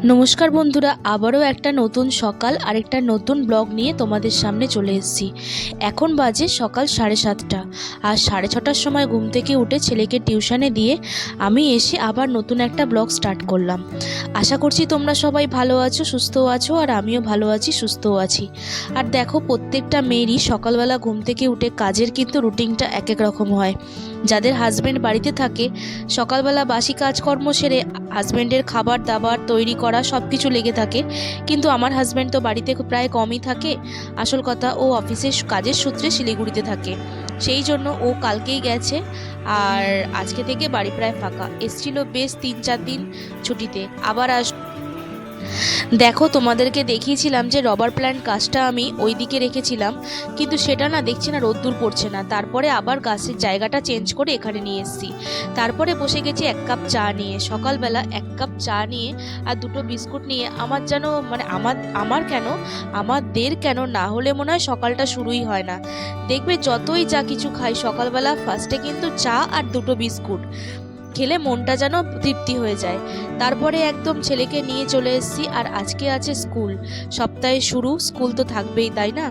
নমস্কার বন্ধুরা, আবারও একটা নতুন সকাল আর একটা নতুন ব্লগ নিয়ে তোমাদের সামনে চলে এসেছি। এখন বাজে সকাল 7:30 আর 6:30টার সময় ঘুম থেকে উঠে ছেলেকে টিউশনে দিয়ে আমি এসে আবার নতুন একটা ব্লগ স্টার্ট করলাম। আশা করছি তোমরা সবাই ভালো আছো, সুস্থ আছো, আর আমিও ভালো আছি, সুস্থও আছি। আর দেখো, প্রত্যেকটা মেয়েরই সকালবেলা ঘুম থেকে উঠে কাজের কিন্তু রুটিনটা এক এক রকম হয়। যাদের হাজব্যান্ড বাড়িতে থাকে, সকালবেলা বাসি কাজকর্ম সেরে হাজব্যান্ডের খাবার দাবার তৈরি করা সব কিছু লেগে থাকে। কিন্তু আমার হাজব্যান্ড তো বাড়িতে প্রায় কমই থাকে। আসল কথা, ও অফিসের কাজের সূত্রে শিলিগুড়িতে থাকে, সেই জন্য ও কালকেই গেছে। আর আজকে থেকে বাড়ি প্রায় ফাঁকা। এসছিল বেশ 3-4 দিন ছুটিতে, আবার দেখো, তোমাদেরকে দেখিয়েছিলাম যে রবার প্ল্যান্ট গাছটা আমি ওই দিকে রেখেছিলাম, কিন্তু সেটা না দেখছি না, রোদ্দুর পড়ছে না। তারপরে আবার গাছের জায়গাটা চেঞ্জ করে এখানে নিয়ে এসেছি। তারপরে বসে গেছি 1 কাপ চা নিয়ে। সকালবেলা 1 কাপ চা নিয়ে আর 2টো বিস্কুট নিয়ে আমার যেন মানে আমাদের কেন না হলে মনে হয় সকালটা শুরুই হয় না। দেখবে যতই যা কিছু খাই সকালবেলা ফার্স্টে কিন্তু চা আর 2টো বিস্কুট খেলে মনটা যেন তৃপ্তি হয়ে যায়। তারপরে একদম ছেলেকে নিয়ে চলে এসেছি। আর আজকে আছে স্কুল, সপ্তাহে শুরু, স্কুল তো থাকবেই, তাই না?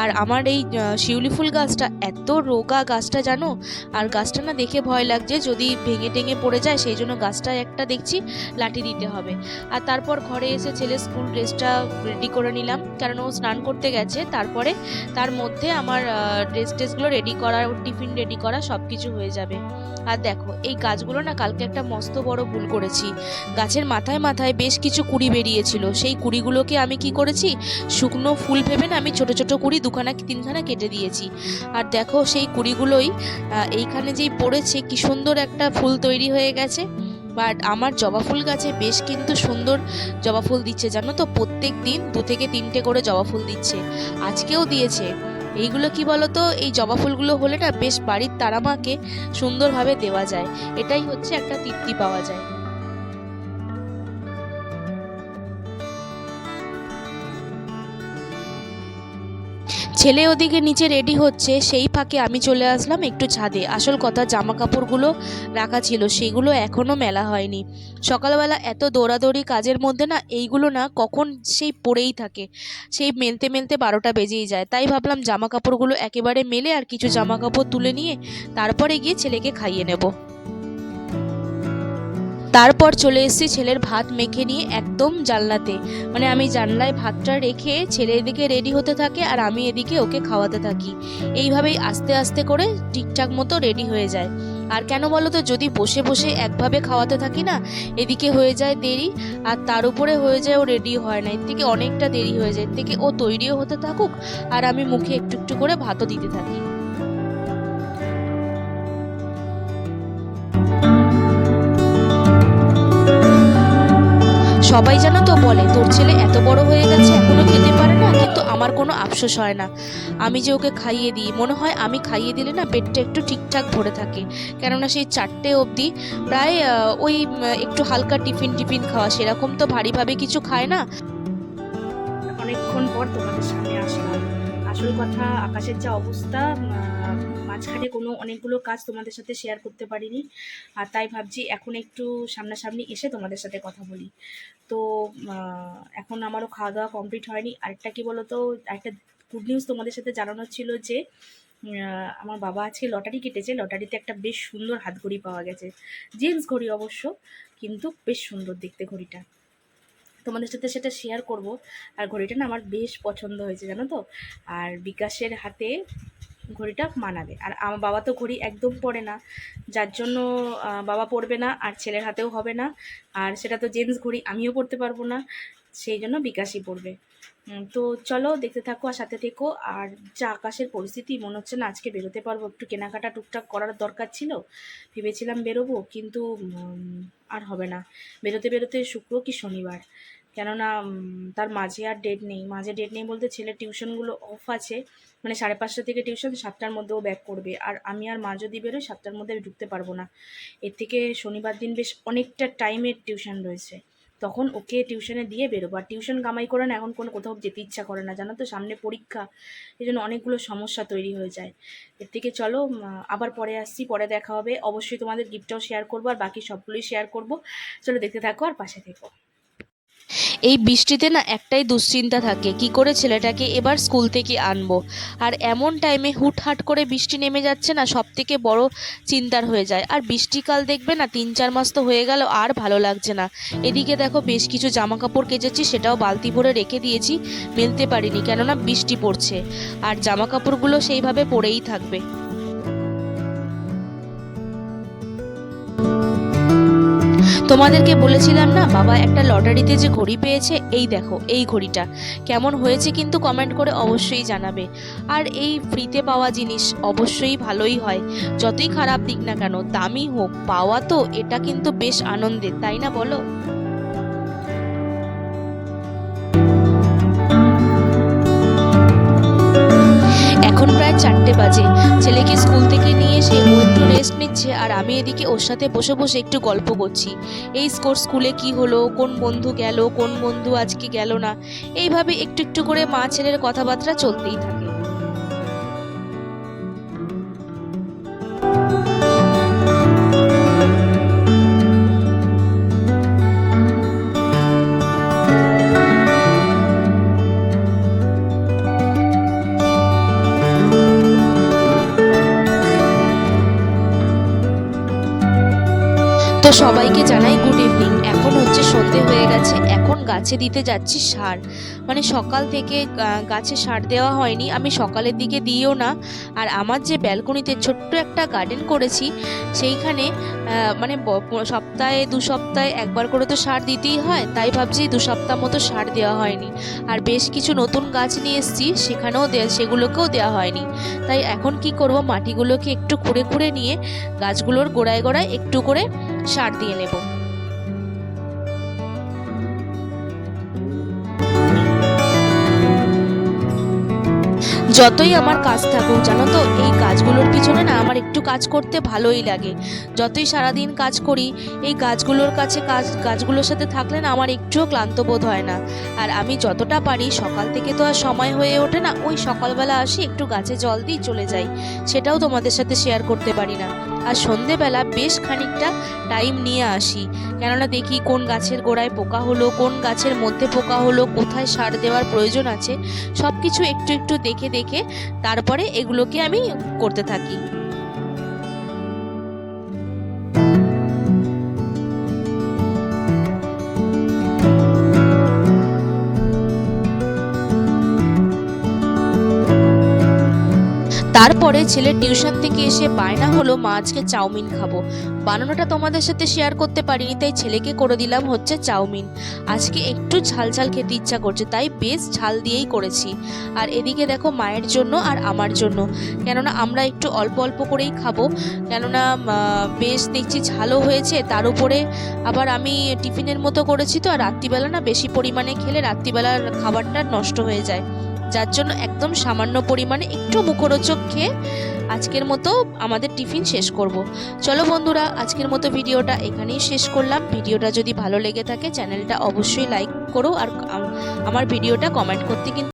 আর আমার এই শিউলি ফুল গাছটা এত রোগা গাছটা, জানো? আর গাছটা না দেখে ভয় লাগছে যদি ভেঙে টেঙে পড়ে যায়, সেই জন্য গাছটায় একটা দেখছি লাঠি দিতে হবে। আর তারপর ঘরে এসে ছেলে স্কুল ড্রেসটা রেডি করে নিলাম, কারণ ও স্নান করতে গেছে। তারপরে তার মধ্যে আমার ড্রেসগুলো রেডি করা, ওর টিফিন রেডি করা সব কিছু হয়ে যাবে। আর দেখো, এই গাছগুলো না কালকে একটা মস্ত বড় ভুল করেছি। গাছের মাথায় মাথায় বেশ কিছু কুড়ি বেরিয়েছিল, সেই কুড়িগুলোকে আমি কি করেছি, শুকনো ফুল ভেবে না আমি ছোট ছোট কুড়ি 2-3খানা কেটে দিয়েছি। আর দেখো, সেই কুড়িগুলোই এইখানে যেই পড়েছে, কি সুন্দর একটা ফুল তৈরি হয়ে গেছে। বাট আমার জবা ফুল গাছে বেশ কিন্তু সুন্দর জবা ফুল দিচ্ছে, জানো তো? প্রত্যেক দিন 2 থেকে 3টে করে জবা ফুল দিচ্ছে, আজকেও দিয়েছে। এইগুলো কি বলতো, এই জবা ফুলগুলো হলে না বেশ বাড়ির তারামাকে সুন্দরভাবে দেওয়া যায়, এটাই হচ্ছে একটা তৃপ্তি পাওয়া যায়। ছেলে ওদিকে নিচে রেডি হচ্ছে, সেই ফাঁকে আমি চলে আসলাম একটু ছাদে। আসল কথা, জামা কাপড়গুলো রাখা ছিল, সেগুলো এখনো মেলা হয়নি। সকালবেলা এত দৌড়াদৌড়ি কাজের মধ্যে না এইগুলো না কখন সেই পড়েই থাকে, সেই মেলতে মেলতে 12টা বেজেই যায়। তাই ভাবলাম জামা কাপড়গুলো একেবারে মেলে আর কিছু জামা কাপড় তুলে নিয়ে তারপরে গিয়ে ছেলেকে খাইয়ে নেব। তারপর চলে এসেছি ছেলের ভাত মেখে নিয়ে একদম জানলাতে, মানে আমি জানলায় ভাতটা রেখে ছেলে এদিকে রেডি হতে থাকে আর আমি এদিকে ওকে খাওয়াতে থাকি। এইভাবেই আস্তে আস্তে করে ঠিকঠাক মতো রেডি হয়ে যায়। আর কেন বলো তো, যদি বসে বসে একভাবে খাওয়াতে থাকি না, এদিকে হয়ে যায় দেরি, আর তার উপরে হয়ে যায় ও রেডি হয় না, এর থেকে অনেকটা দেরি হয়ে যায়। এর থেকে ও তৈরিও হতে থাকুক আর আমি মুখে একটু একটু করে ভাতও দিতে থাকি। সবাই জানো তো বলে, তোর ছেলে এত বড় হয়ে গেছে এখনো খেতে পারে না, কিন্তু আমার কোনো আফসোস হয় না। আমি যে ওকে খাইয়ে দিই, মনে হয় আমি খাইয়ে দিলে না পেটটা একটু ঠিকঠাক ভরে থাকে। কেননা সেই 4টে অবধি প্রায় ওই একটু হালকা টিফিন টিফিন খাওয়া, সেরকম তো ভারীভাবে কিছু খায় না। অনেকক্ষণ পর তোমাদের সামনে আসলাম। আসল কথা, আকাশের যা অবস্থা, মাঝখানে অনেকগুলো কাজ তোমাদের সাথে শেয়ার করতে পারিনি। আর তাই ভাবছি এখন একটু সামনাসামনি এসে তোমাদের সাথে কথা বলি। তো এখন আমারও খাওয়া দাওয়া কমপ্লিট হয়নি। আরেকটা কি বলো তো, একটা গুড নিউজ তোমাদের সাথে জানানোর ছিল যে আমার বাবা আজকে লটারি কেটেছে। লটারিতে একটা বেশ সুন্দর হাতঘড়ি পাওয়া গেছে, জেন্টস ঘড়ি অবশ্য, কিন্তু বেশ সুন্দর দেখতে ঘড়িটা। তোমাদের সাথে সেটা শেয়ার করব। আর ঘড়িটা না আমার বেশ পছন্দ হয়েছে, জানো তো। আর বিকাশের হাতে ঘড়িটা মানাবে। আর আমার বাবা তো ঘড়ি একদম পরে না, যার জন্য বাবা পরবে না, আর ছেলের হাতেও হবে না। আর সেটা তো জেন্টস ঘড়ি, আমিও পরতে পারবো না, সেই জন্য বিকাশই পরবে। তো চলো দেখতে থাকো আর সাথে থেকো। আর যা আকাশের পরিস্থিতি, মনে হচ্ছে না আজকে বেরোতে পারবো। একটু কেনাকাটা টুকটাক করার দরকার ছিল, ভেবেছিলাম বেরোবো, কিন্তু আর হবে না। বেরোতে বেরোতে শুক্র কি শনিবার, কেননা তার মাঝে আর ডেট নেই। মাঝে ডেট নেই বলতে ছেলের টিউশনগুলো অফ আছে, মানে 5:30 থেকে টিউশন, 7টার মধ্যেও ব্যাক করবে। আর আমি আর মা যদি বেরোই 7টার মধ্যে আমি ঢুকতে পারবো না। এর থেকে শনিবার দিন বেশ অনেকটা টাইমের টিউশন রয়েছে, তখন ওকে টিউশনে দিয়ে বেরোবো। আর টিউশন কামাই করে না এখন কোথাও যেতে ইচ্ছা করে না, জানো তো, সামনে পরীক্ষা, এই জন্য অনেকগুলো সমস্যা তৈরি হয়ে যায়। এর থেকে চলো আবার পরে আসছি, পরে দেখা হবে। অবশ্যই তোমাদের গিফটটাও শেয়ার করবো আর বাকি সবগুলোই শেয়ার করবো। চলো দেখতে থাকো আর পাশে থেকো। এই বৃষ্টিতে না একটাই দুশ্চিন্তা থাকে, কি করে ছেলেটাকে এবার স্কুল থেকে আনবো। আর এমন টাইমে হুটহাট করে বৃষ্টি নেমে যাচ্ছে না, সব থেকে বড় চিন্তার হয়ে যায়। আর বৃষ্টিকাল দেখবে না 3-4 মাস তো হয়ে গেল, আর ভালো লাগছে না। এদিকে দেখো বেশ কিছু জামা কাপড় কেচেছি, সেটাও বালতি ভরে রেখে দিয়েছি, মেলতে পারিনি কেননা বৃষ্টি পড়ছে, আর জামা কাপড়গুলো সেইভাবে পড়েই থাকবে। তোমাদেরকে বলেছিলাম না বাবা একটা লটারিতে যে ঘড়ি পেয়েছে, এই দেখো এই ঘড়িটা কেমন হয়েছে কিন্তু কমেন্ট করে অবশ্যই জানাবে। আর এই ফ্রিতে পাওয়া জিনিস অবশ্যই ভালোই হয়, যতই খারাপ দিক না কেন, দামি হোক, পাওয়া তো এটা কিন্তু বেশ আনন্দের, তাই না বলো? এখন প্রায় 4টে বাজে, ছেলেকে স্কুল থেকে নিয়ে এসে ও একটু রেস্ট নিচ্ছে, আর আমি এদিকে ওর সাথে বসে বসে একটু গল্প করছি। এই স্কুলে কি হলো, কোন বন্ধু গেল, কোন বন্ধু আজকে গেল না, এইভাবে একটু একটু করে মা ছেলের কথাবার্তা চলতেই থাকে। তো সবাইকে জানাই গুড ইভিনিং। এখন হচ্ছে সন্ধে হয়ে গেছে, এখন গাছে দিতে যাচ্ছি সার। মানে সকাল থেকে গাছে সার দেওয়া হয়নি, আমি সকালের দিকে দিইও না। আর আমার যে ব্যালকনিতে ছোট্ট একটা গার্ডেন করেছি, সেইখানে মানে সপ্তাহে 2 সপ্তাহে একবার করে তো সার দিতেই হয়, তাই ভাবছি 2 সপ্তাহ মতো সার দেওয়া হয়নি। আর বেশ কিছু নতুন গাছ নিয়ে এসেছি, সেগুলোকেও দেওয়া হয়নি। তাই এখন কি করব, মাটিগুলোকে একটু খুঁড়ে খুঁড়ে নিয়ে গাছগুলোর গোড়ায় গোড়ায় একটু করে সার দিয়ে নেব। যতই আমার কাজ থাকুক জানো তো, এই কাজগুলোর পিছনে না আমার একটু কাজ করতে ভালোই লাগে। যতই সারাদিন কাজ করি, এই গাছগুলোর সাথে থাকলে না আমার একটুও ক্লান্ত বোধ হয় না। আর আমি যতটা পারি, সকাল থেকে তো আর সময় হয়ে ওঠে না, ওই সকালবেলা আসি একটু গাছে জল দিই চলে যাই, সেটাও তোমাদের সাথে শেয়ার করতে পারি না। আর সন্ধেবেলা বেশ খানিকটা টাইম নিয়ে আসি, কেননা দেখি কোন গাছের গোড়ায় পোকা হলো, কোন গাছের মধ্যে পোকা হলো, কোথায় সার দেওয়ার প্রয়োজন আছে, সব কিছু একটু একটু দেখে দেখে তারপরে এগুলোকে আমি করতে থাকি। তারপরে ছেলের টিউশন থেকে এসে বায়না হলো মা আজকে চাউমিন খাবো। বানানোটা তোমাদের সাথে শেয়ার করতে পারিনি, তাই ছেলেকে করে দিলাম হচ্ছে চাউমিন। আজকে একটু ঝাল ঝাল খেতে ইচ্ছা করছে, তাই বেশ ঝাল দিয়েই করেছি। আর এদিকে দেখো মায়ের জন্য আর আমার জন্য, কেননা আমরা একটু অল্প অল্প করেই খাবো, কেননা বেশ দেখছি ঝালও হয়েছে, তার উপরে আবার আমি টিফিনের মতো করেছি তো, আর রাত্রিবেলা না বেশি পরিমাণে খেলে রাত্রিবেলার খাবারটা নষ্ট হয়ে যায়, যার জন্য একদম সামান্য পরিমাণে একটু মুখরোচক খেয়ে আজকের মতো আমাদের টিফিন শেষ করব। চলো বন্ধুরা, আজকের মতো ভিডিওটা এখানেই শেষ করলাম। ভিডিওটা যদি ভালো লেগে থাকে চ্যানেলটা অবশ্যই লাইক করো, আর আমার ভিডিওটা কমেন্ট করতে কিন্তু